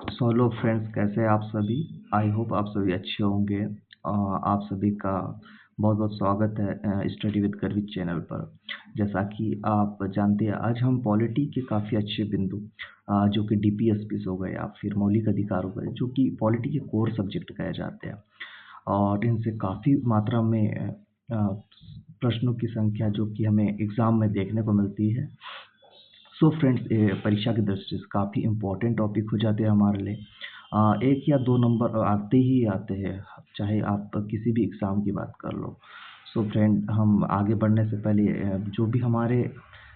So hello friends, कैसे हैं आप सभी। आई होप आप सभी अच्छे होंगे। आप सभी का बहुत बहुत स्वागत है स्टडी विद गर्वित चैनल पर। जैसा कि आप जानते हैं, आज हम पॉलिटी के काफ़ी अच्छे बिंदु जो कि डीपीएसपीस हो गए या फिर मौलिक अधिकार हो गए, जो कि पॉलिटी के कोर सब्जेक्ट कहे जाते हैं, और इनसे काफ़ी मात्रा में प्रश्नों की संख्या जो कि हमें एग्ज़ाम में देखने को मिलती है। सो फ्रेंड्स, परीक्षा की दृष्टि से काफ़ी इम्पोर्टेंट टॉपिक हो जाते हैं हमारे लिए। एक या दो नंबर आते ही आते हैं, चाहे आप किसी भी एग्ज़ाम की बात कर लो। सो फ्रेंड, हम आगे बढ़ने से पहले जो भी हमारे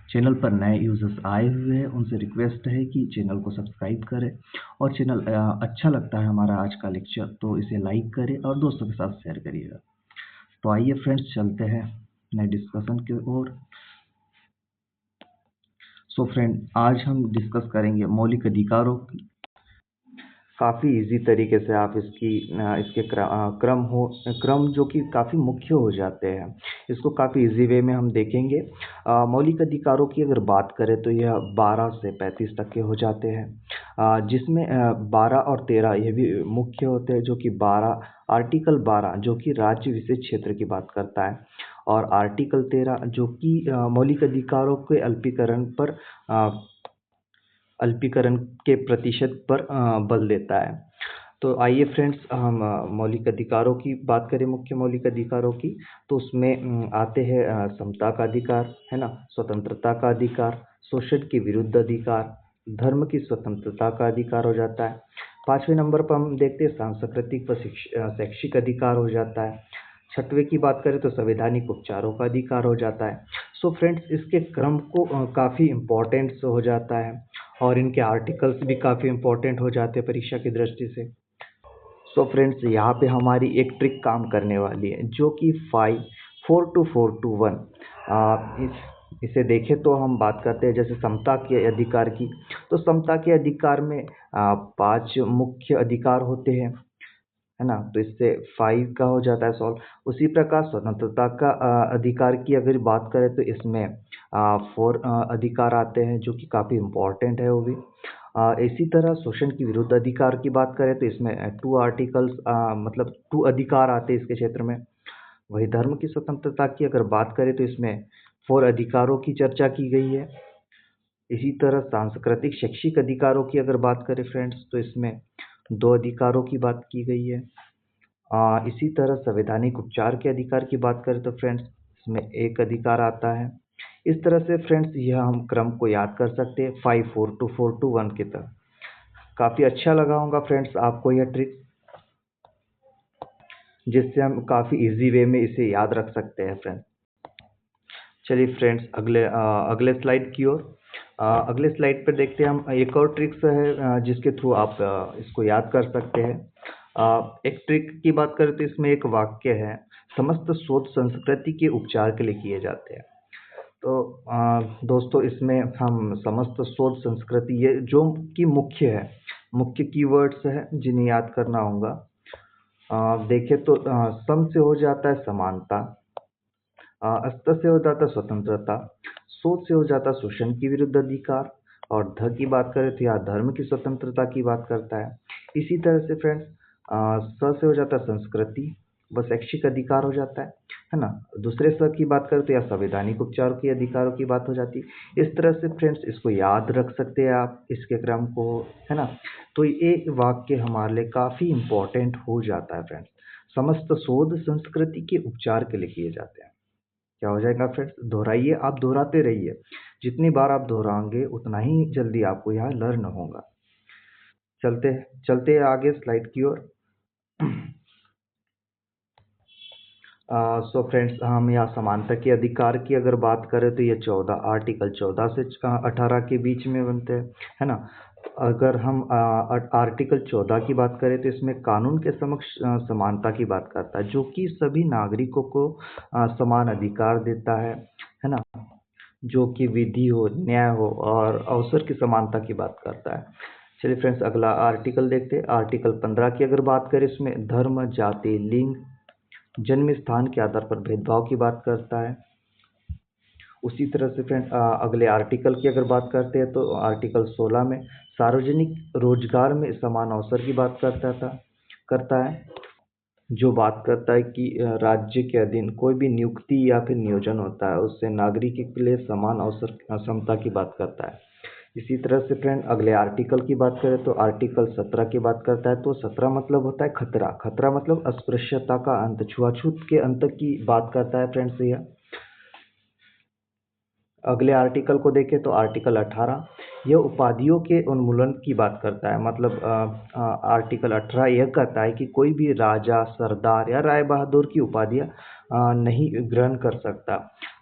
चैनल पर नए यूज़र्स आए हुए हैं, उनसे रिक्वेस्ट है कि चैनल को सब्सक्राइब करें, और चैनल अच्छा लगता है हमारा आज का लेक्चर तो इसे लाइक करें और दोस्तों के साथ शेयर करिएगा। तो आइए फ्रेंड्स, चलते हैं नए डिस्कशन की ओर। सो फ्रेंड, आज हम डिस्कस करेंगे मौलिक अधिकारों की। काफ़ी इजी तरीके से आप इसके क्रम जो कि काफ़ी मुख्य हो जाते हैं, इसको काफ़ी इजी वे में हम देखेंगे। मौलिक अधिकारों की अगर बात करें तो यह 12 से 35 तक के हो जाते हैं, जिसमें 12 और 13 ये भी मुख्य होते हैं। जो कि 12 आर्टिकल 12 जो कि राज्य विशेष क्षेत्र की बात करता है, और आर्टिकल 13 जो कि मौलिक अधिकारों के अल्पीकरण के प्रतिशत पर बल देता है। तो आइए फ्रेंड्स, हम मौलिक अधिकारों की बात करें। मुख्य मौलिक अधिकारों की, तो उसमें आते हैं समता का अधिकार, है ना, स्वतंत्रता का अधिकार, शोषण के विरुद्ध अधिकार, धर्म की स्वतंत्रता का अधिकार हो जाता है। 5वें नंबर पर हम देखते हैं सांस्कृतिक व शैक्षिक अधिकार हो जाता है। 6वें की बात करें तो संवैधानिक उपचारों का अधिकार हो जाता है। सो फ्रेंड्स, इसके क्रम को काफ़ी इम्पोर्टेंस हो जाता है, और इनके आर्टिकल्स भी काफ़ी इम्पोर्टेंट हो जाते हैं परीक्षा की दृष्टि से। सो फ्रेंड्स, यहाँ पे हमारी एक ट्रिक काम करने वाली है, जो कि 4-2-4-2-1। इसे देखें तो हम बात करते हैं जैसे समता के अधिकार की। तो समता के अधिकार में 5 मुख्य अधिकार होते हैं, है ना। तो इससे 5 का हो जाता है सॉल्व। उसी प्रकार स्वतंत्रता का अधिकार की अगर बात करें तो इसमें 4 अधिकार आते हैं, जो कि काफ़ी इम्पोर्टेंट है वो भी। इसी तरह शोषण की विरुद्ध अधिकार की बात करें तो इसमें 2 आर्टिकल्स, मतलब 2 अधिकार आते हैं इसके क्षेत्र में। वही धर्म की स्वतंत्रता की अगर बात करें तो इसमें 4 अधिकारों की चर्चा की गई है। इसी तरह सांस्कृतिक शैक्षिक अधिकारों की अगर बात करें फ्रेंड्स, तो इसमें 2 अधिकारों की बात की गई है। इसी तरह संवैधानिक उपचार के अधिकार की बात करें तो फ्रेंड्स, इसमें 1 अधिकार आता है। इस तरह से फ्रेंड्स, यह हम क्रम को याद कर सकते हैं 5-4-2-4-2-1 की तरह। काफ़ी अच्छा लगा होगा फ्रेंड्स आपको यह ट्रिक, जिससे हम काफ़ी इजी वे में इसे याद रख सकते हैं फ्रेंड्स। चलिए फ्रेंड्स, अगले स्लाइड की ओर। अगले स्लाइड पर देखते हैं हम एक और ट्रिक्स है जिसके थ्रू आप इसको याद कर सकते हैं। एक ट्रिक की बात करें तो इसमें एक वाक्य है, समस्त शोध संस्कृति के उपचार के लिए किए जाते हैं। तो दोस्तों, इसमें हम समस्त शोध संस्कृति, ये जो कि मुख्य कीवर्ड्स है जिन्हें याद करना होगा। देखें तो सम से हो जाता है समानता, अस्त से हो जाता स्वतंत्रता, सोच से हो जाता शोषण के विरुद्ध अधिकार, और ध की बात करें तो यहाँ धर्म की स्वतंत्रता की बात करता है। इसी तरह से फ्रेंड्स, स से हो जाता संस्कृति व शैक्षिक अधिकार हो जाता है ना। दूसरे स की बात करें तो यह संवैधानिक उपचार के अधिकारों की बात हो जाती है। इस तरह से फ्रेंड्स, इसको याद रख सकते हैं आप, इसके क्रम को, है ना। तो ये वाक्य हमारे लिए काफ़ी इम्पोर्टेंट हो जाता है फ्रेंड्स। समस्त शोध संस्कृति के उपचार के लिए किए जाते हैं। क्या हो जाएगा फ्रेंड्स, दोहराइए, आप दोहराते रहिए। जितनी बार आप दोहराएंगे उतना ही जल्दी आपको यहाँ लर्न होगा। चलते चलते हैं आगे स्लाइड की ओर। सो फ्रेंड्स, हम यहाँ समानता के अधिकार की अगर बात करें तो ये 14 आर्टिकल 14 से 18 के बीच में बनते हैं, है ना। अगर हम आर्टिकल 14 की बात करें तो इसमें कानून के समक्ष समानता की बात करता है, जो कि सभी नागरिकों को समान अधिकार देता है ना। जो कि विधि हो, न्याय हो और अवसर की समानता की बात करता है। चलिए फ्रेंड्स, अगला आर्टिकल देखते हैं। आर्टिकल 15 की अगर बात करें, इसमें धर्म, जाति, लिंग, जन्म स्थान के आधार पर भेदभाव की बात करता है। उसी तरह से फ्रेंड अगले आर्टिकल की अगर बात करते हैं तो आर्टिकल 16 में सार्वजनिक रोजगार में समान अवसर की बात करता है, जो बात करता है कि राज्य के अधीन कोई भी नियुक्ति या फिर नियोजन होता है उससे नागरिक के लिए समान अवसर समता की बात करता है। इसी तरह से फ्रेंड अगले आर्टिकल की बात करें तो आर्टिकल 17 की बात करता है। तो 17 मतलब होता है खतरा, खतरा मतलब अस्पृश्यता का अंत, छुआछूत के अंत की बात करता है फ्रेंड्स यह। अगले आर्टिकल को देखें तो आर्टिकल 18 यह उपाधियों के उन्मूलन की बात करता है। मतलब आर्टिकल 18 यह कहता है कि कोई भी राजा, सरदार या राय बहादुर की उपाधियां नहीं ग्रहण कर सकता।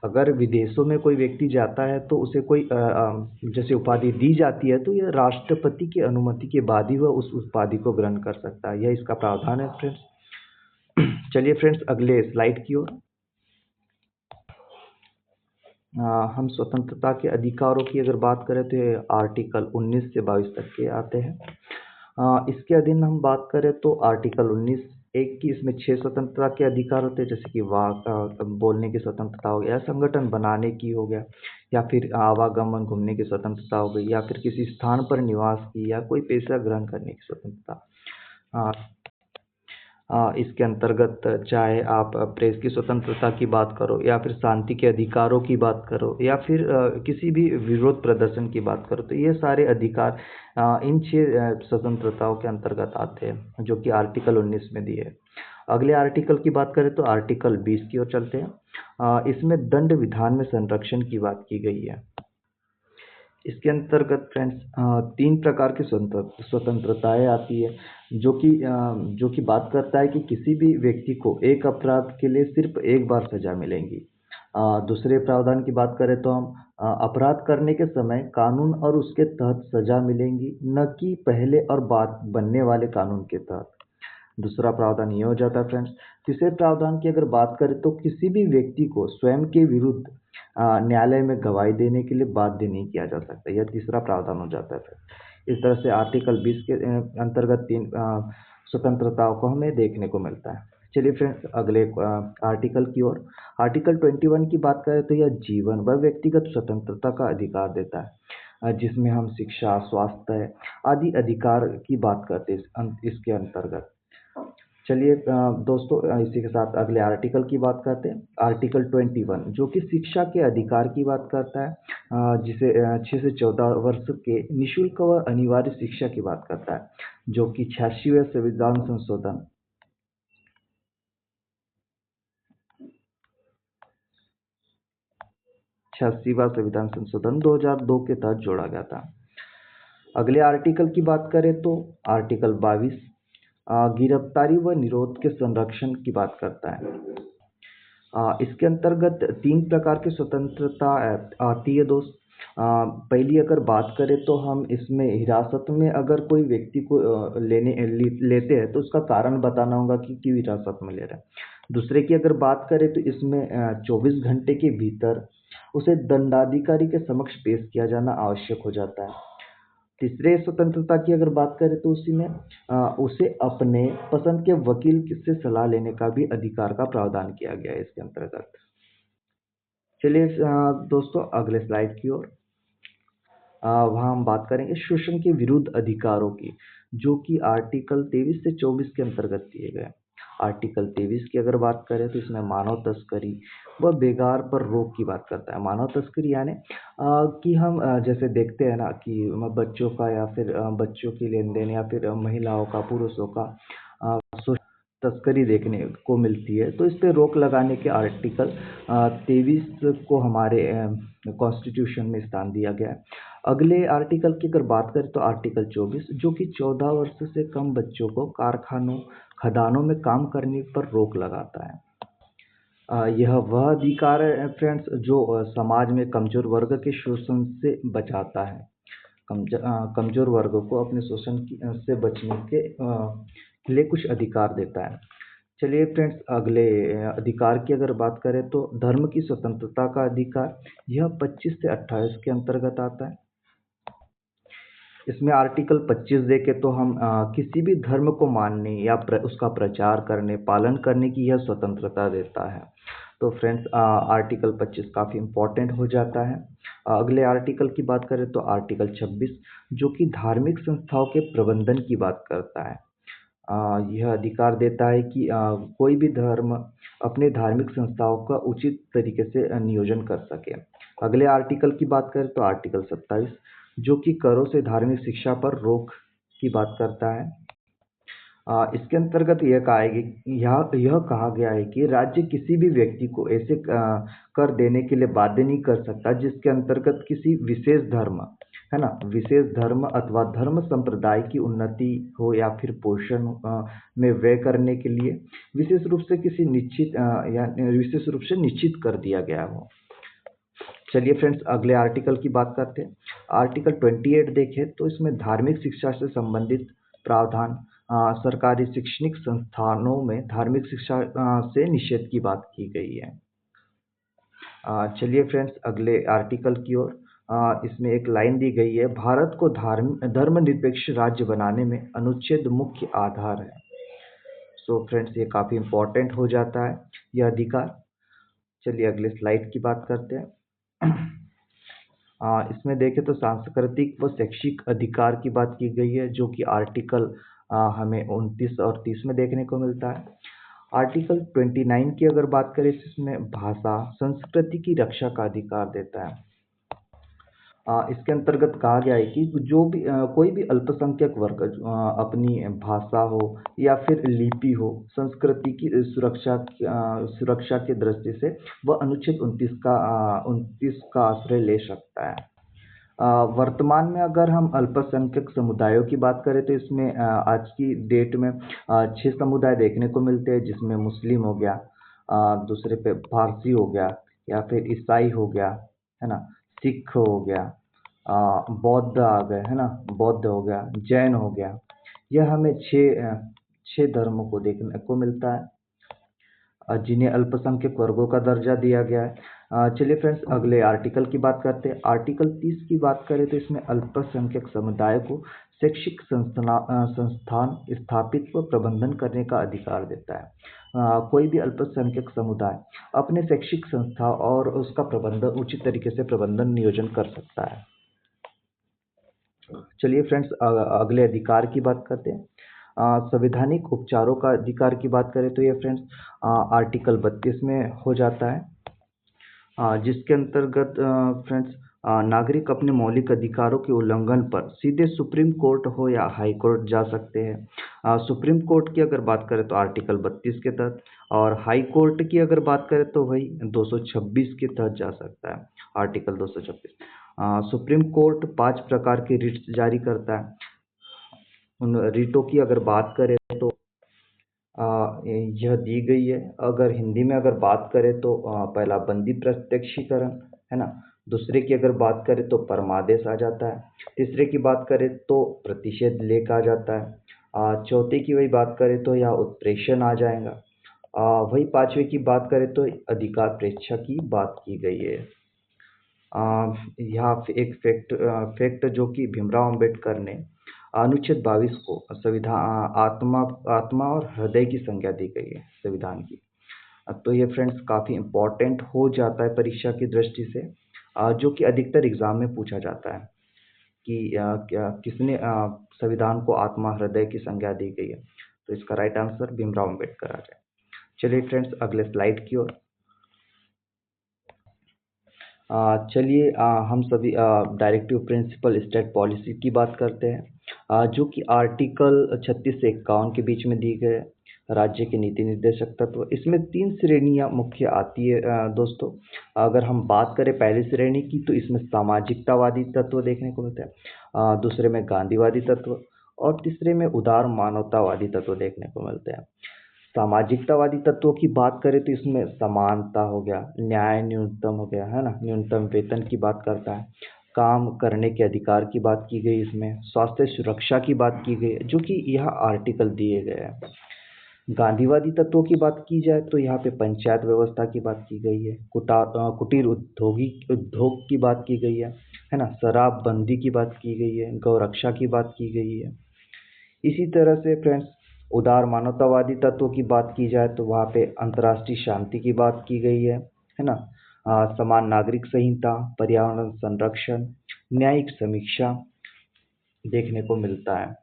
अगर विदेशों में कोई व्यक्ति जाता है तो उसे कोई जैसे उपाधि दी जाती है तो यह राष्ट्रपति की अनुमति के बाद ही वह उस उपाधि को ग्रहण कर सकता है। यह इसका प्रावधान है फ्रेंड्स। चलिए फ्रेंड्स अगले स्लाइड की ओर। हम स्वतंत्रता के अधिकारों की अगर बात करें तो ये आर्टिकल 19 से 22 तक के आते हैं। इसके अधीन हम बात करें तो आर्टिकल 19 एक की, इसमें 6 स्वतंत्रता के अधिकार होते हैं, जैसे कि बोलने की स्वतंत्रता हो गया, संगठन बनाने की हो गया, या फिर आवागमन घूमने की स्वतंत्रता हो गई, या फिर किसी स्थान पर निवास की या कोई पेशा ग्रहण करने की स्वतंत्रता। इसके अंतर्गत चाहे आप प्रेस की स्वतंत्रता की बात करो या फिर शांति के अधिकारों की बात करो या फिर किसी भी विरोध प्रदर्शन की बात करो, तो ये सारे अधिकार इन 6 स्वतंत्रताओं के अंतर्गत आते हैं जो कि आर्टिकल 19 में दिए है। अगले आर्टिकल की बात करें तो आर्टिकल 20 की ओर चलते हैं। इसमें दंड विधान में संरक्षण की बात की गई है। इसके अंतर्गत फ्रेंड्स 3 प्रकार की स्वतंत्रताएं आती है, जो कि बात करता है कि किसी भी व्यक्ति को एक अपराध के लिए सिर्फ एक बार सजा मिलेगी। दूसरे प्रावधान की बात करें तो हम अपराध करने के समय कानून और उसके तहत सजा मिलेंगी, न कि पहले और बाद बनने वाले कानून के तहत। दूसरा प्रावधान ये हो जाता है फ्रेंड्स। तीसरे प्रावधान की अगर बात करें तो किसी भी व्यक्ति को स्वयं के विरुद्ध न्यायालय में गवाही देने के लिए बाध्य नहीं किया जा सकता। यह तीसरा प्रावधान हो जाता है फ्रेंड्स। इस तरह से आर्टिकल 20 के अंतर्गत 3 स्वतंत्रताओं को हमें देखने को मिलता है। चलिए फ्रेंड्स अगले आर्टिकल की ओर। आर्टिकल 21 की बात करें तो यह जीवन व व्यक्तिगत स्वतंत्रता का अधिकार देता है, जिसमें हम शिक्षा, स्वास्थ्य आदि अधिकार की बात करते हैं इसके अंतर्गत। चलिए दोस्तों इसी के साथ अगले आर्टिकल की बात करते हैं। आर्टिकल 21 जो कि शिक्षा के अधिकार की बात करता है, जिसे 6 से 14 वर्ष के निःशुल्क व अनिवार्य शिक्षा की बात करता है, जो कि 86वें संविधान संशोधन 86वां संविधान संशोधन 2002 के तहत जोड़ा गया था। अगले आर्टिकल की बात करें तो आर्टिकल 22 गिरफ्तारी व निरोध के संरक्षण की बात करता है। इसके अंतर्गत 3 प्रकार की स्वतंत्रता आती है दोस्त। पहली अगर बात करें तो हम इसमें हिरासत में अगर कोई व्यक्ति को लेते हैं तो उसका कारण बताना होगा कि क्यों हिरासत में ले रहे हैं। दूसरे की अगर बात करें तो इसमें 24 घंटे के भीतर उसे दंडाधिकारी के समक्ष पेश किया जाना आवश्यक हो जाता है। तीसरे स्वतंत्रता की अगर बात करें तो उसी में उसे अपने पसंद के वकील से सलाह लेने का भी अधिकार का प्रावधान किया गया है इसके अंतर्गत। चलिए दोस्तों अगले स्लाइड की ओर। वहाँ हम बात करेंगे शोषण के विरुद्ध अधिकारों की, जो कि आर्टिकल 23 से 24 के अंतर्गत दिए गए। आर्टिकल 23 की अगर बात करें तो इसमें मानव तस्करी व बेगार पर रोक की बात करता है। मानव तस्करी यानी कि हम जैसे देखते हैं ना कि बच्चों का या फिर बच्चों की लेन देन या फिर महिलाओं का, पुरुषों का तस्करी देखने को मिलती है, तो इस पे रोक लगाने के आर्टिकल 23 को हमारे कॉन्स्टिट्यूशन में स्थान दिया गया है। अगले आर्टिकल की अगर बात करें तो आर्टिकल 24 जो कि 14 वर्ष से कम बच्चों को कारखानों, खदानों में काम करने पर रोक लगाता है। यह वह अधिकार है फ्रेंड्स जो समाज में कमजोर वर्ग के शोषण से बचाता है। कमजोर वर्ग को अपने शोषण से बचने के लिए कुछ अधिकार देता है। चलिए फ्रेंड्स अगले अधिकार की अगर बात करें तो धर्म की स्वतंत्रता का अधिकार, यह 25 से 28 के अंतर्गत आता है। इसमें आर्टिकल 25 देखें तो हम किसी भी धर्म को मानने या उसका प्रचार करने, पालन करने की यह स्वतंत्रता देता है। तो फ्रेंड्स आर्टिकल 25 काफ़ी इम्पोर्टेंट हो जाता है। अगले आर्टिकल की बात करें तो आर्टिकल 26 जो कि धार्मिक संस्थाओं के प्रबंधन की बात करता है। यह अधिकार देता है कि कोई भी धर्म अपने धार्मिक संस्थाओं का उचित तरीके से नियोजन कर सके। अगले आर्टिकल की बात करें तो आर्टिकल 27 जो कि करों से धार्मिक शिक्षा पर रोक की बात करता है। इसके अंतर्गत यह कहा गया है कि राज्य किसी भी व्यक्ति को ऐसे कर देने के लिए बाध्य नहीं कर सकता जिसके अंतर्गत किसी विशेष धर्म, है ना, विशेष धर्म अथवा धर्म संप्रदाय की उन्नति हो या फिर पोषण में व्यय करने के लिए विशेष रूप से किसी निश्चित या विशेष रूप से निश्चित कर दिया गया हो। चलिए फ्रेंड्स अगले आर्टिकल की बात करते हैं। आर्टिकल 28 देखें तो इसमें धार्मिक शिक्षा से संबंधित प्रावधान, सरकारी शैक्षणिक संस्थानों में धार्मिक शिक्षा से निषेध की बात की गई है। चलिए फ्रेंड्स अगले आर्टिकल की ओर। इसमें एक लाइन दी गई है, भारत को धर्मनिरपेक्ष राज्य बनाने में अनुच्छेद मुख्य आधार है। सो फ्रेंड्स ये काफ़ी इम्पोर्टेंट हो जाता है यह अधिकार। चलिए अगले स्लाइड की बात करते हैं। इसमें देखें तो सांस्कृतिक व शैक्षिक अधिकार की बात की गई है जो कि आर्टिकल हमें 29 और 30 में देखने को मिलता है। आर्टिकल 29 की अगर बात करें तो इसमें भाषा संस्कृति की रक्षा का अधिकार देता है। इसके अंतर्गत कहा गया है कि जो भी कोई भी अल्पसंख्यक वर्ग अपनी भाषा हो या फिर लिपि हो, संस्कृति की सुरक्षा की दृष्टि से वह अनुच्छेद 29 का आश्रय ले सकता है। वर्तमान में अगर हम अल्पसंख्यक समुदायों की बात करें तो इसमें आज की डेट में 6 समुदाय देखने को मिलते हैं, जिसमें मुस्लिम हो गया, दूसरे पे पारसी हो गया या फिर ईसाई हो गया, है ना, सिख हो गया, बौद्ध आ गए, है ना, बौद्ध हो गया, जैन हो गया। यह हमें छः धर्मों को देखने को मिलता है जिन्हें अल्पसंख्यक वर्गों का दर्जा दिया गया है। चलिए फ्रेंड्स अगले आर्टिकल की बात करते हैं। आर्टिकल 30 की बात करें तो इसमें अल्पसंख्यक समुदाय को शैक्षिक संस्थान स्थापित व प्रबंधन करने का अधिकार देता है। कोई भी अल्पसंख्यक समुदाय अपने शैक्षिक संस्था और उसका प्रबंधन उचित तरीके से प्रबंधन नियोजन कर सकता है। चलिए फ्रेंड्स अगले अधिकार की बात करते हैं। संवैधानिक उपचारों का अधिकार की बात करें तो ये फ्रेंड्स आर्टिकल 32 में हो जाता है, जिसके अंतर्गत फ्रेंड्स नागरिक अपने मौलिक अधिकारों के उल्लंघन पर सीधे सुप्रीम कोर्ट हो या हाई कोर्ट जा सकते हैं। सुप्रीम कोर्ट की अगर बात करें तो आर्टिकल 32 के तहत, और हाई कोर्ट की अगर बात करें तो वही 226 के तहत जा सकता है, आर्टिकल 226। सुप्रीम कोर्ट 5 प्रकार के रिट्स जारी करता है। उन रिटों की अगर बात करें तो यह दी गई है। अगर हिंदी में अगर बात करें तो पहला बंदी प्रत्यक्षीकरण, है ना, दूसरे की अगर बात करें तो परमादेश आ जाता है, तीसरे की बात करें तो प्रतिषेध लेख आ जाता है, चौथे की वही बात करें तो यह उत्प्रेषण आ जाएगा, वही पांचवे की बात करें तो अधिकार प्रेक्षा की बात की गई है। यहाँ एक फैक्ट जो कि भीमराव अंबेडकर ने अनुच्छेद 22 को संविधान आत्मा और हृदय की संज्ञा दी गई है संविधान की। तो ये फ्रेंड्स काफ़ी इम्पोर्टेंट हो जाता है परीक्षा की दृष्टि से, जो कि अधिकतर एग्जाम में पूछा जाता है कि किसने संविधान को आत्मा हृदय की संज्ञा दी गई है। तो इसका राइट आंसर भीमराव अंबेडकर आ जाए। चलिए फ्रेंड्स अगले स्लाइड की ओर। चलिए हम सभी डायरेक्टिव प्रिंसिपल स्टेट पॉलिसी की बात करते हैं, जो कि आर्टिकल 36 से 51 के बीच में दी गए राज्य के नीति निर्देशक तत्व। इसमें 3 श्रेणियां मुख्य आती है दोस्तों। अगर हम बात करें पहली श्रेणी की तो इसमें सामाजिकतावादी तत्व देखने को मिलता है, दूसरे में गांधीवादी तत्व और तीसरे में उदार मानवतावादी तत्व देखने को मिलते हैं। सामाजिकतावादी तत्वों की बात करें तो इसमें समानता हो गया, न्याय न्यूनतम हो गया, है ना, न्यूनतम वेतन की बात करता है, काम करने के अधिकार की बात की गई, इसमें स्वास्थ्य सुरक्षा की बात की गई है, जो कि यह आर्टिकल दिए गए हैं। गांधीवादी तत्वों की बात की जाए तो यहाँ पे पंचायत व्यवस्था की बात की गई है, कुटीर उद्योग की बात की गई है ना, शराबबंदी की बात की गई है, गौरक्षा की बात की गई है। इसी तरह से फ्रेंड्स उदार मानवतावादी तत्वों की बात की जाए तो वहाँ पे अंतर्राष्ट्रीय शांति की बात की गई है ना। समान नागरिक संहिता, पर्यावरण संरक्षण, न्यायिक समीक्षा देखने को मिलता है।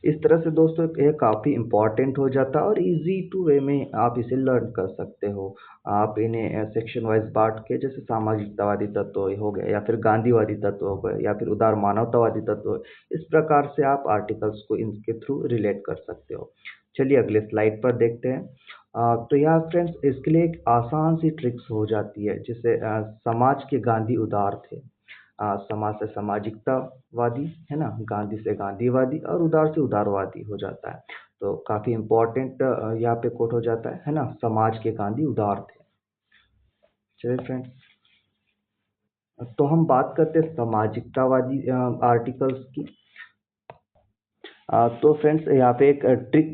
इस तरह से दोस्तों यह काफ़ी इम्पॉर्टेंट हो जाता है और इजी टू वे में आप इसे लर्न कर सकते हो। आप इन्हें सेक्शन वाइज बांट के, जैसे सामाजिकतावादी तत्व हो गया, या फिर गांधीवादी तत्व हो गए, या फिर उदार मानवतावादी तत्व, इस प्रकार से आप आर्टिकल्स को इनके थ्रू रिलेट कर सकते हो। चलिए अगले स्लाइड पर देखते हैं। तो यहाँ फ्रेंड्स इसके लिए एक आसान सी ट्रिक्स हो जाती है, जैसे समाज के गांधी उदार थे, समाज से सामाजिकतावादी, है ना, गांधी से गांधीवादी, और उदार से उदारवादी हो जाता है। तो काफ़ी इम्पोर्टेंट यहाँ पे कोट हो जाता है ना, समाज के गांधी उदार थे। चलिए फ्रेंड्स, तो हम बात करते हैं सामाजिकतावादी आर्टिकल्स की। तो फ्रेंड्स यहाँ पे एक ट्रिक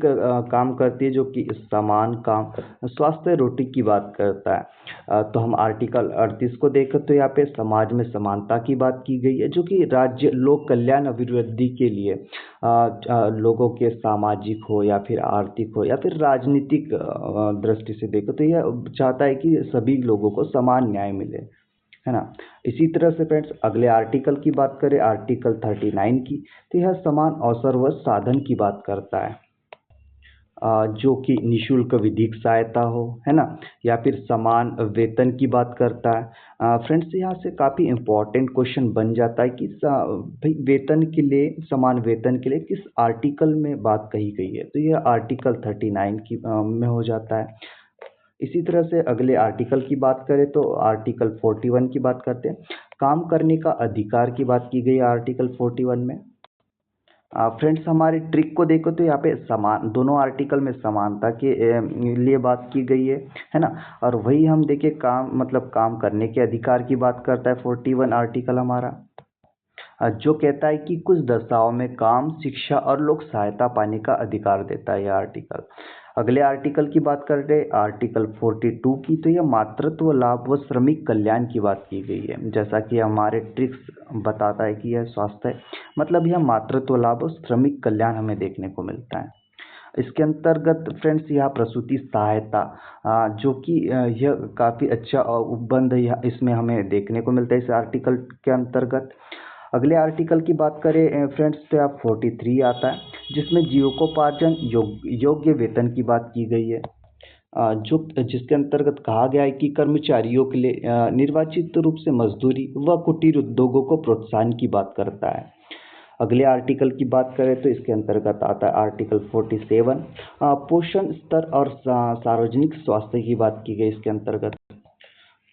काम करती है, जो कि समान काम, स्वास्थ्य, रोटी की बात करता है। तो हम आर्टिकल 38 को देखें तो यहाँ पे समाज में समानता की बात की गई है, जो कि राज्य लोक कल्याण अभिवृद्धि के लिए लोगों के सामाजिक हो या फिर आर्थिक हो या फिर राजनीतिक दृष्टि से देखें तो यह चाहता है कि सभी लोगों को समान न्याय मिले, है ना। इसी तरह से फ्रेंड्स अगले आर्टिकल की बात करें, आर्टिकल 39 की, तो यह समान अवसर व साधन की बात करता है, जो कि निशुल्क विधिक सहायता हो, है ना, या फिर समान वेतन की बात करता है। फ्रेंड्स यहाँ से काफ़ी इम्पोर्टेंट क्वेश्चन बन जाता है कि भाई वेतन के लिए, समान वेतन के लिए किस आर्टिकल में बात कही गई है, तो यह आर्टिकल 39 की में हो जाता है। इसी तरह से अगले आर्टिकल की बात करें तो आर्टिकल 41 की बात करते हैं, काम करने का अधिकार की बात की गई है आर्टिकल 41 में। फ्रेंड्स हमारे ट्रिक को देखो तो यहाँ पे समान, दोनों आर्टिकल में समानता के लिए बात की गई है ना। और वही हम देखें काम, मतलब काम करने के अधिकार की बात करता है 41 आर्टिकल हमारा, जो कहता है कि कुछ दशाओं में काम, शिक्षा और लोक सहायता पाने का अधिकार देता है यह आर्टिकल। अगले आर्टिकल की बात कर रहे आर्टिकल 42 की, तो यह मातृत्व लाभ व श्रमिक कल्याण की बात की गई है। जैसा कि हमारे ट्रिक्स बताता है कि यह स्वास्थ्य है, मतलब यह मातृत्व लाभ और श्रमिक कल्याण हमें देखने को मिलता है। इसके अंतर्गत फ्रेंड्स यहाँ प्रसूति सहायता, जो कि यह काफ़ी अच्छा उपबंध इसमें हमें देखने को मिलता है इस आर्टिकल के अंतर्गत। अगले आर्टिकल की बात करें फ्रेंड्स तो यहाँ 43 आता है, जिसमें जीविकोपार्जन योग्य वेतन की बात की गई है, जो जिसके अंतर्गत कहा गया है कि कर्मचारियों के लिए निर्वाचित रूप से मजदूरी व कुटीर उद्योगों को प्रोत्साहन की बात करता है। अगले आर्टिकल की बात करें तो इसके अंतर्गत आता है आर्टिकल 47, पोषण स्तर और सार्वजनिक स्वास्थ्य की बात की गई इसके अंतर्गत,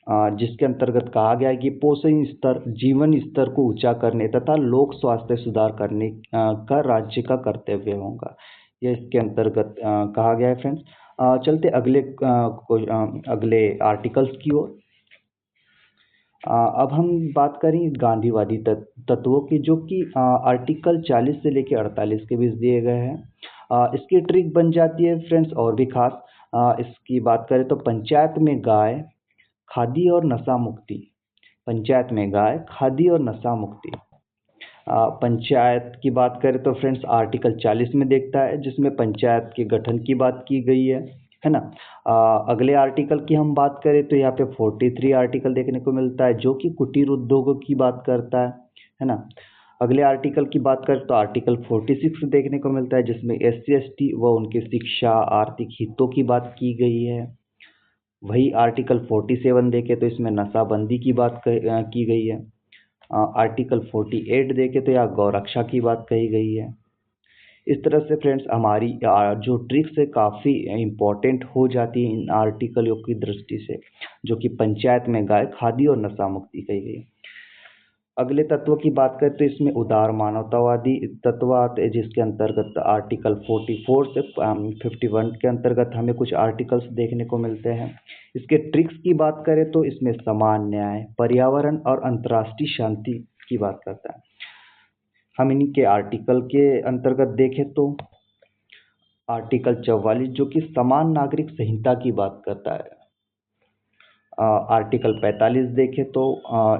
जिसके अंतर्गत कहा गया है कि पोषण स्तर जीवन स्तर को ऊंचा करने तथा लोक स्वास्थ्य सुधार करने का राज्य का कर्तव्य होगा, यह इसके अंतर्गत कहा गया है फ्रेंड्स। चलते अगले आर्टिकल्स की ओर। अब हम बात करें गांधीवादी तत्वों की, जो कि आर्टिकल 40 से लेकर 48 के बीच दिए गए हैं। इसकी ट्रिक बन जाती है फ्रेंड्स और भी खास। इसकी बात करें तो पंचायत में गाय, खादी और नशा मुक्ति, पंचायत में गाय, खादी और नशा मुक्ति। पंचायत की बात करें तो फ्रेंड्स आर्टिकल 40 में देखता है, जिसमें पंचायत के गठन की बात की गई है ना। अगले आर्टिकल की हम बात करें तो यहाँ पे 43 आर्टिकल देखने को मिलता है, जो कि कुटीर उद्योगों की बात करता है ना। अगले आर्टिकल की बात करें तो आर्टिकल 46 देखने को मिलता है, जिसमें SC ST व उनके शिक्षा आर्थिक हितों की बात की गई है। वही आर्टिकल 47 देखे तो इसमें नशाबंदी की बात की गई है। आर्टिकल 48 देखे तो यहाँ गौरक्षा की बात कही गई है। इस तरह से फ्रेंड्स हमारी जो ट्रिक्स है काफ़ी इम्पोर्टेंट हो जाती है इन आर्टिकलों की दृष्टि से, जो कि पंचायत में गाय, खादी और नशा मुक्ति कही गई। अगले तत्व की बात करें तो इसमें उदार मानवतावादी तत्व आते हैं, जिसके अंतर्गत आर्टिकल 44 से 51 के अंतर्गत हमें कुछ आर्टिकल्स देखने को मिलते हैं। इसके ट्रिक्स की बात करें तो इसमें समान न्याय, पर्यावरण और अंतर्राष्ट्रीय शांति की बात करता है। हम इनके आर्टिकल के अंतर्गत देखें तो आर्टिकल 44 जो कि समान नागरिक संहिता की बात करता है, आर्टिकल 45 देखें तो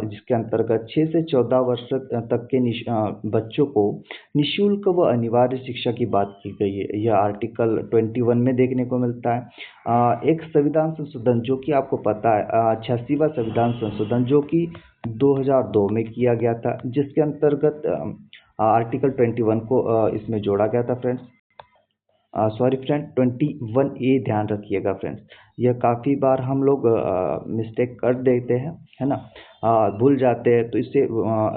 जिसके अंतर्गत 6 से 14 वर्ष तक के बच्चों को निःशुल्क व अनिवार्य शिक्षा की बात की गई है। यह आर्टिकल 21 में देखने को मिलता है। एक संविधान संशोधन जो कि आपको पता है 86वां संविधान संशोधन जो कि 2002 में किया गया था, जिसके अंतर्गत आर्टिकल 21 को इसमें जोड़ा गया था फ्रेंड्स। सॉरी फ्रेंड, 21A ध्यान रखिएगा फ्रेंड्स। यह काफ़ी बार हम लोग मिस्टेक कर देते हैं, है ना, भूल जाते हैं, तो इससे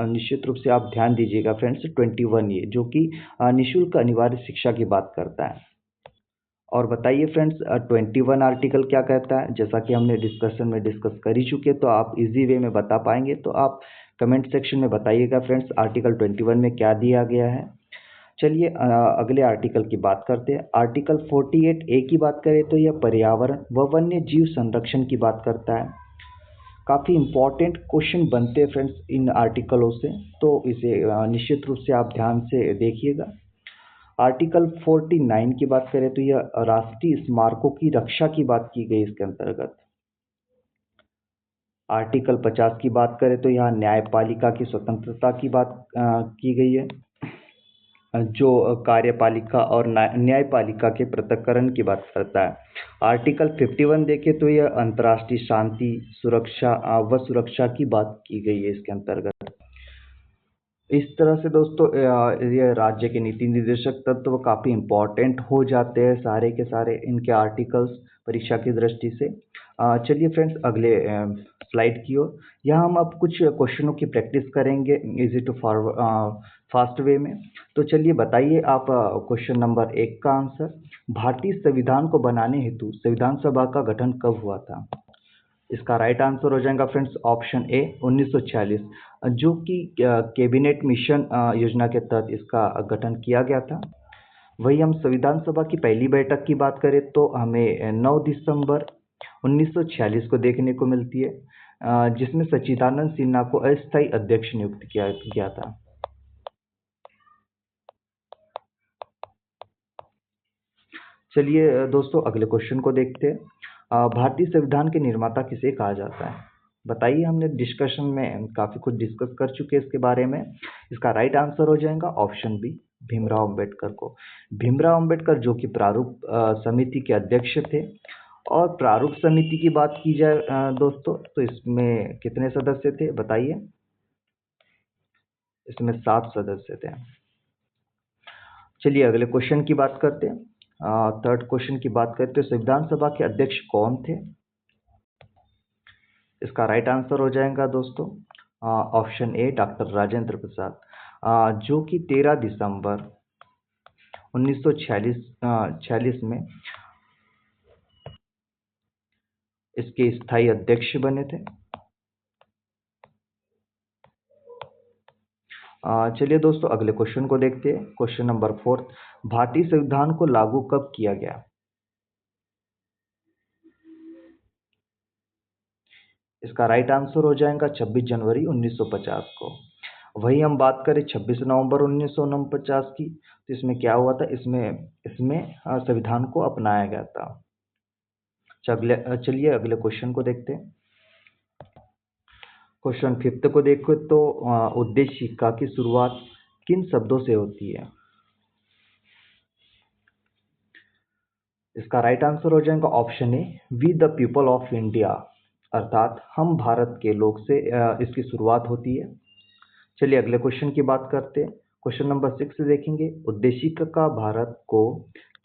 निश्चित रूप से आप ध्यान दीजिएगा फ्रेंड्स। 21A जो कि निःशुल्क अनिवार्य शिक्षा की बात करता है। और बताइए फ्रेंड्स 21 आर्टिकल क्या कहता है। जैसा कि हमने डिस्कशन में डिस्कस कर ही चुके, तो आप इजी वे में बता पाएंगे, तो आप कमेंट सेक्शन में बताइएगा फ्रेंड्स आर्टिकल 21 में क्या दिया गया है। चलिए अगले आर्टिकल की बात करते हैं। आर्टिकल 48A की बात करें तो यह पर्यावरण व वन्य जीव संरक्षण की बात करता है। काफ़ी इम्पोर्टेंट क्वेश्चन बनते हैं फ्रेंड्स इन आर्टिकलों से, तो इसे निश्चित रूप से आप ध्यान से देखिएगा। आर्टिकल 49 की बात करें तो यह राष्ट्रीय स्मारकों की रक्षा की बात की गई इसके अंतर्गत। आर्टिकल 50 की बात करें तो यहाँ न्यायपालिका की स्वतंत्रता की बात की गई है, जो कार्यपालिका और न्यायपालिका के पृथक्करण की बात करता है। आर्टिकल 51 देखें तो यह अंतर्राष्ट्रीय शांति सुरक्षा व सुरक्षा की बात की गई है इसके अंतर्गत। इस तरह से दोस्तों ये राज्य के नीति निर्देशक तत्व काफ़ी इम्पोर्टेंट हो जाते हैं सारे के सारे इनके आर्टिकल्स परीक्षा की दृष्टि से। चलिए फ्रेंड्स अगले स्लाइड की ओर। यहाँ हम अब कुछ क्वेश्चनों की प्रैक्टिस करेंगे इजी टू फास्ट वे में। तो चलिए बताइए आप क्वेश्चन नंबर 1 का आंसर। भारतीय संविधान को बनाने हेतु संविधान सभा का गठन कब हुआ था। इसका राइट आंसर हो जाएगा फ्रेंड्स ऑप्शन ए 1946, जो कि कैबिनेट मिशन योजना के तहत इसका गठन किया गया था। वही हम संविधान सभा की पहली बैठक की बात करें तो हमें 9 दिसंबर 1946 को देखने को मिलती है, जिसमें सच्चिदानंद सिन्हा को अस्थायी अध्यक्ष नियुक्त किया गया था। चलिए दोस्तों अगले क्वेश्चन को देखते हैं। भारतीय संविधान के निर्माता किसे कहा जाता है। बताइए, हमने डिस्कशन में काफ़ी कुछ डिस्कस कर चुके हैं इसके बारे में। इसका राइट आंसर हो जाएगा ऑप्शन बी भीमराव अंबेडकर को। भीमराव अंबेडकर जो कि प्रारूप समिति के अध्यक्ष थे। और प्रारूप समिति की बात की जाए दोस्तों तो इसमें कितने सदस्य थे बताइए। इसमें 7 सदस्य थे। चलिए अगले क्वेश्चन की बात करते हैं। थर्ड क्वेश्चन की बात करते हैं, संविधान सभा के अध्यक्ष कौन थे। इसका राइट आंसर हो जाएगा दोस्तों option A doctor Rajendra Prasad, जो कि 13 दिसंबर 1946 में इसके स्थायी अध्यक्ष बने थे। चलिए दोस्तों अगले क्वेश्चन को देखते हैं। क्वेश्चन नंबर 4, भारतीय संविधान को लागू कब किया गया। इसका राइट आंसर हो जाएगा 26 जनवरी 1950 को। वही हम बात करें 26 नवंबर 1949 की, तो इसमें क्या हुआ था, इसमें संविधान को अपनाया गया था। चलिए अगले क्वेश्चन को देखते हैं। क्वेश्चन 5 को देखो तो उद्देशिका की शुरुआत किन शब्दों से होती है। इसका राइट आंसर हो जाएगा option A V the people of India, अर्थात हम भारत के लोग से इसकी शुरुआत होती है। चलिए अगले क्वेश्चन की बात करते हैं। क्वेश्चन नंबर 6 देखेंगे, उद्देशिका भारत को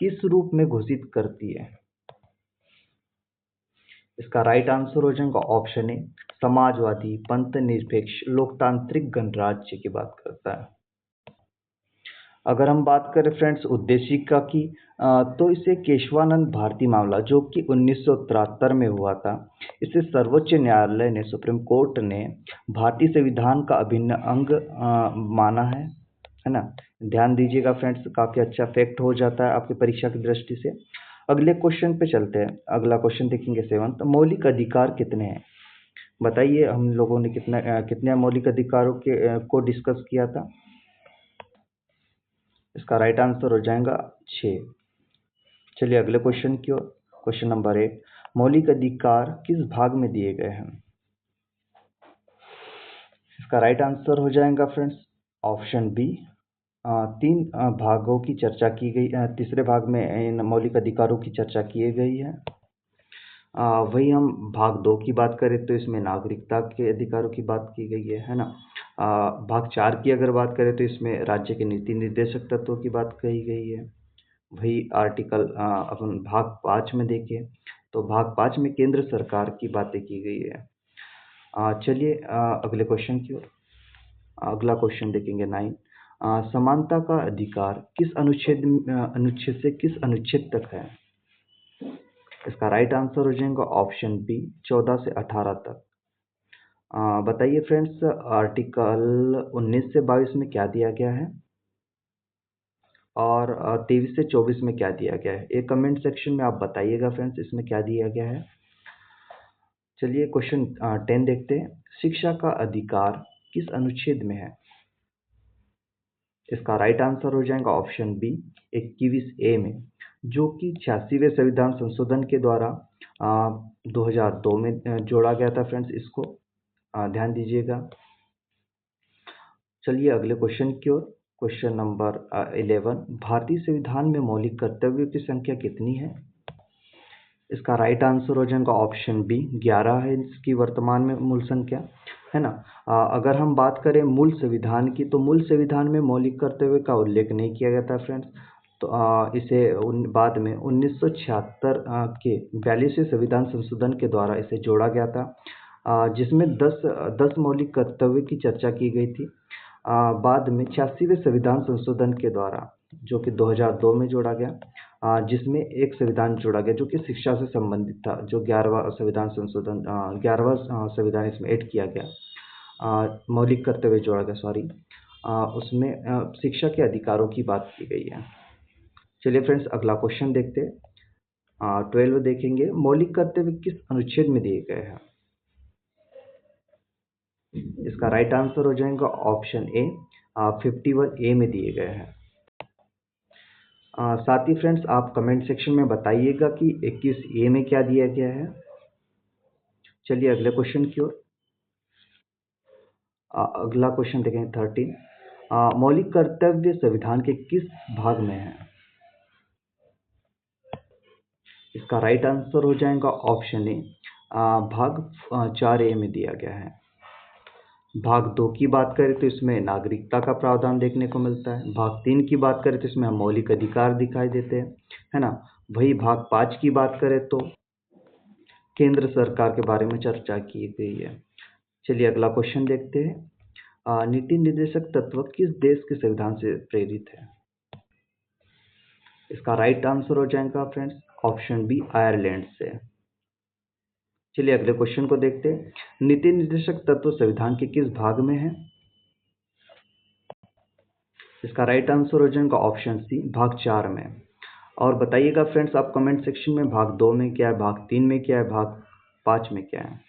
किस रूप में घोषित करती है। इसका राइट आंसर हो जाएगा ऑप्शन ए समाजवादी पंथ निरपेक्ष लोकतांत्रिक गणराज्य की बात करता है। अगर हम बात करें फ्रेंड्स उद्देशिका की तो इसे केशवानंद भारती मामला जो कि 1973 में हुआ था, इसे सर्वोच्च न्यायालय ने सुप्रीम कोर्ट ने भारतीय संविधान का अभिन्न अंग माना है ना। ध्यान दीजिएगा फ्रेंड्स, काफ़ी अच्छा फैक्ट हो जाता है आपकी परीक्षा की दृष्टि से। अगले क्वेश्चन पे चलते हैं। अगला क्वेश्चन देखेंगे 7, मौलिक अधिकार कितने हैं। बताइए हम लोगों ने कितने मौलिक अधिकारों को डिस्कस किया था। इसका राइट आंसर हो जाएगा 6। चलिए अगले क्वेश्चन की ओर। क्वेश्चन नंबर 8, मौलिक अधिकार किस भाग में दिए गए हैं? इसका राइट आंसर हो जाएगा फ्रेंड्स ऑप्शन बी। तीन भागों की चर्चा की गई, तीसरे भाग में इन मौलिक अधिकारों की चर्चा की गई है। वही हम भाग 2 की बात करें तो इसमें नागरिकता के अधिकारों की बात की गई है ना। भाग 4 की अगर बात करें तो इसमें राज्य के नीति निर्देशक तत्वों की बात कही गई है। वही आर्टिकल अपन भाग 5 में देखें तो भाग 5 में केंद्र सरकार की बातें की गई है। चलिए अगले क्वेश्चन की ओर। अगला क्वेश्चन देखेंगे 9। समानता का अधिकार किस अनुच्छेद से किस अनुच्छेद तक है? इसका राइट आंसर हो जाएगा ऑप्शन बी 14 से 18 तक। बताइए फ्रेंड्स आर्टिकल 19 से 22 में क्या दिया गया है और 23 से 24 में क्या दिया गया है? एक कमेंट सेक्शन में आप बताइएगा फ्रेंड्स इसमें क्या दिया गया है। चलिए क्वेश्चन 10 देखते हैं। शिक्षा का अधिकार किस अनुच्छेद में है? इसका राइट आंसर हो जाएगा ऑप्शन बी 21A में, जो कि 86वें संविधान संशोधन के द्वारा 2002 में जोड़ा गया था फ्रेंड्स। इसको ध्यान दीजिएगा। चलिए अगले क्वेश्चन की ओर। Question number 11। भारतीय संविधान में मौलिक कर्तव्यों की संख्या कितनी है? इसका राइट आंसर हो जाएगा ऑप्शन बी 11 है इसकी वर्तमान में मूल संख्या, है ना। अगर हम बात करें मूल संविधान की तो मूल संविधान में मौलिक कर्तव्य का उल्लेख नहीं किया गया था फ्रेंड्स। तो इसे बाद में 1976 के 42वें संविधान संशोधन के द्वारा इसे जोड़ा गया था, जिसमें 10 मौलिक कर्तव्य की चर्चा की गई थी। बाद में 86वें संविधान संशोधन के द्वारा जो कि 2002 में जोड़ा गया, जिसमें एक संविधान जोड़ा गया जो कि शिक्षा से संबंधित था, जो 11वां संविधान संशोधन 11वां संविधान इसमें ऐड किया गया, मौलिक कर्तव्य जोड़ा गया सॉरी, उसमें शिक्षा के अधिकारों की बात की गई है। चलिए फ्रेंड्स अगला क्वेश्चन देखते हैं। 12 देखेंगे। मौलिक कर्तव्य किस अनुच्छेद में दिए गए हैं? इसका राइट आंसर हो जाएगा ऑप्शन ए 51A में दिए गए हैं। साथ ही फ्रेंड्स आप कमेंट सेक्शन में बताइएगा कि 21A में क्या दिया गया है। चलिए अगले क्वेश्चन की ओर। अगला क्वेश्चन देखेंगे 13। मौलिक कर्तव्य संविधान के किस भाग में है? इसका राइट आंसर हो जाएगा ऑप्शन ए भाग 4A में दिया गया है। भाग 2 की बात करें तो इसमें नागरिकता का प्रावधान देखने को मिलता है। भाग 3 की बात करें तो इसमें मौलिक अधिकार दिखाई देते हैं, है ना। वही भाग 5 की बात करें तो केंद्र सरकार के बारे में चर्चा की गई है। चलिए अगला क्वेश्चन देखते हैं। नीति निर्देशक तत्व किस देश के संविधान से प्रेरित है? इसका राइट आंसर हो जाएगा फ्रेंड्स ऑप्शन बी आयरलैंड से। चलिए अगले क्वेश्चन को देखते हैं। नीति निर्देशक तत्व संविधान के किस भाग में है? इसका राइट आंसर हो जाएगा ऑप्शन सी भाग 4 में। और बताइएगा फ्रेंड्स आप कमेंट सेक्शन में भाग 2 में क्या है, भाग 3 में क्या है, भाग 5 में क्या है।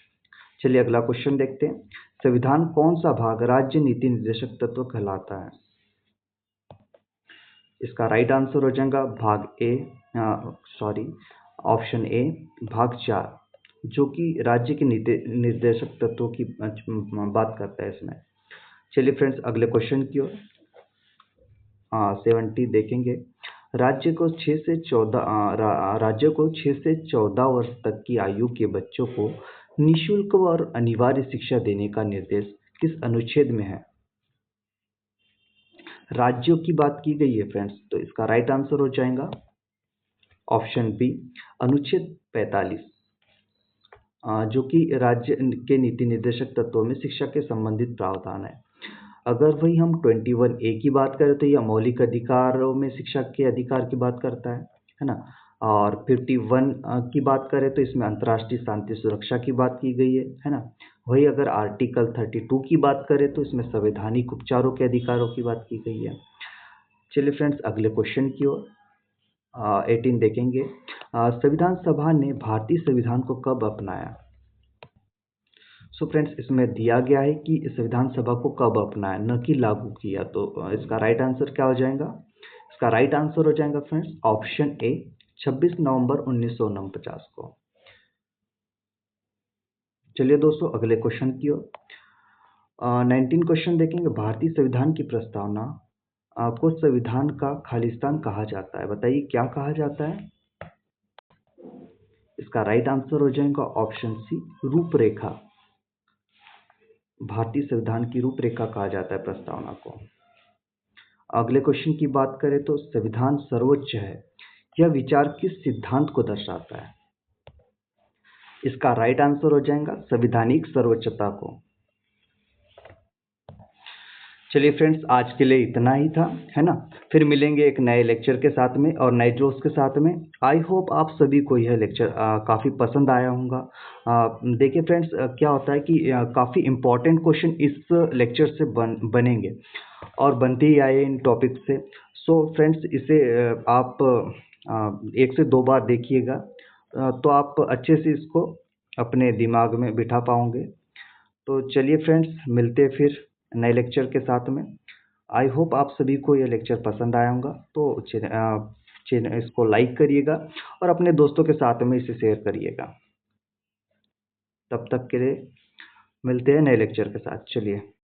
चलिए अगला क्वेश्चन देखते हैं। संविधान कौन सा भाग राज्य नीति निर्देशक तत्व कहलाता है? इसका राइट आंसर हो जाएगा भाग ए ऑप्शन ए भाग 4, जो कि राज्य के नीति निर्देशक तत्वों की बात करता है इसमें। चलिए फ्रेंड्स अगले क्वेश्चन की ओर। 70 देखेंगे। राज्य को 6 से 14 वर्ष तक की आयु के बच्चों को निःशुल्क और अनिवार्य शिक्षा देने का निर्देश किस अनुच्छेद में है? राज्यों की बात की गई है फ्रेंड्स, तो इसका राइट आंसर हो जाएगा ऑप्शन बी अनुच्छेद 45, जो कि राज्य के नीति निर्देशक तत्वों में शिक्षा के संबंधित प्रावधान है। अगर वही हम 21A की बात करें तो यह मौलिक अधिकारों में शिक्षा के अधिकार की बात करता है ना। और 51 की बात करें तो इसमें अंतर्राष्ट्रीय शांति सुरक्षा की बात की गई है ना। वही अगर आर्टिकल 32 की बात करें तो इसमें संवैधानिक उपचारों के अधिकारों की बात की गई है। चलिए फ्रेंड्स अगले क्वेश्चन की ओर 18 देखेंगे। संविधान सभा ने भारतीय संविधान को कब अपनाया? सो फ्रेंड्स इसमें दिया गया है कि संविधान सभा को कब अपनाया, न कि लागू किया। तो इसका राइट आंसर क्या हो जाएगा? इसका राइट आंसर हो जाएगा फ्रेंड्स ऑप्शन ए 26 नवंबर 1949 को। चलिए दोस्तों अगले क्वेश्चन की ओर। 19 क्वेश्चन देखेंगे। भारतीय संविधान की प्रस्तावना को संविधान का खालिस्तान कहा जाता है। बताइए क्या कहा जाता है। इसका राइट आंसर हो जाएगा ऑप्शन सी, रूपरेखा। भारतीय संविधान की रूपरेखा कहा जाता है प्रस्तावना को। अगले क्वेश्चन की बात करें तो संविधान सर्वोच्च है, यह विचार किस सिद्धांत को दर्शाता है। इसका राइट आंसर हो जाएगा संवैधानिक सर्वोच्चता को। चलिए फ्रेंड्स आज के लिए इतना ही था, है ना। फिर मिलेंगे एक नए लेक्चर के साथ में और नए जोश के साथ में। आई होप आप सभी को यह लेक्चर काफ़ी पसंद आया होगा। देखिए फ्रेंड्स क्या होता है कि काफ़ी इम्पोर्टेंट क्वेश्चन इस लेक्चर से बनेंगे और बनते ही आए इन टॉपिक से। सो फ्रेंड्स इसे आप 1 से 2 बार देखिएगा तो आप अच्छे से इसको अपने दिमाग में बिठा पाओगे। तो चलिए फ्रेंड्स मिलते हैं फिर नए लेक्चर के साथ में। आई होप आप सभी को ये लेक्चर पसंद आया होगा। तो इसको लाइक करिएगा और अपने दोस्तों के साथ में इसे शेयर करिएगा। तब तक के लिए मिलते हैं नए लेक्चर के साथ। चलिए।